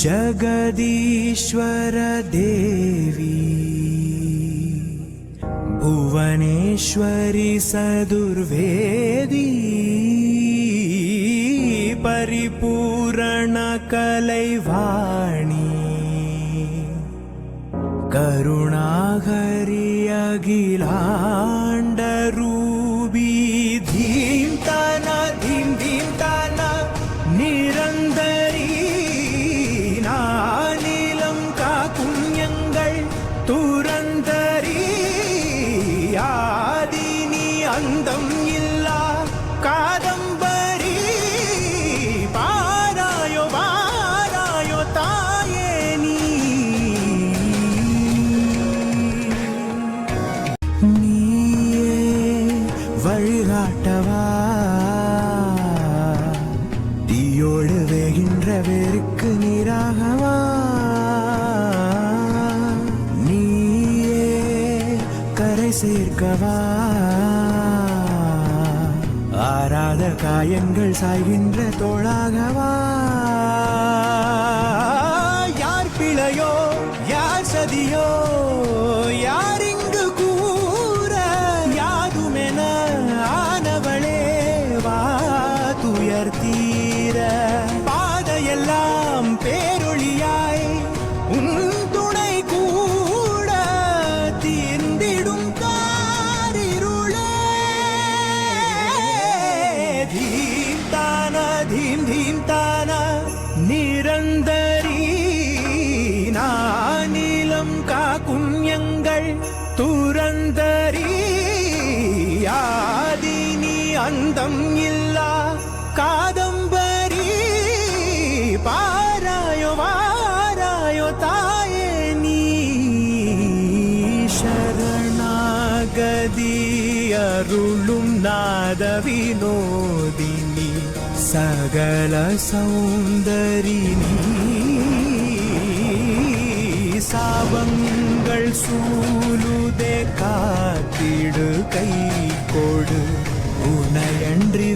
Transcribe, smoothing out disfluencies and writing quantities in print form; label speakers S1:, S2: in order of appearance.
S1: जगदीश्वर देवी भुवनेश्वरी सदुर्वेदी परिपूर्ण कलैवाणी करुणाहरि अखिलाण्डरूपी धीं ताना निरन्तरी नानीलं काकुण्यङ्गळ तुरन्तरी आदिनि अन्दं इल्ला कादम्बरी पारायो वारायो ताये நீயே வழிகாட்டவா தீயோடு வேகின்ற வேருக்கு நீராகவா நீயே கரை சேர்க்கவா ஆறாத காயங்கள் சாய்கின்ற தோளாகவா யார் பிழையோ யார் சதியோ யார் இங்கு கூற யாதுமென ஆனவளே வா துயர் தீர பாதையெல்லாம் பேரொளியாய் உன் துணை கூட தீர்ந்திடும் காரிருளே தீம் தான நிரந்தரி நானிலம் காக்குண்யங்கள் துரந்தரி ஆதினி அந்தம் இல்லா காதம்பரி பாராயோ வாராயோ தாயே நீ சரணாகதி அருளும் நாத வினோதினி சகல சௌந்தரினி சாபங்கள் சூலுதே காத்திடு கை கொடு உனையன்றி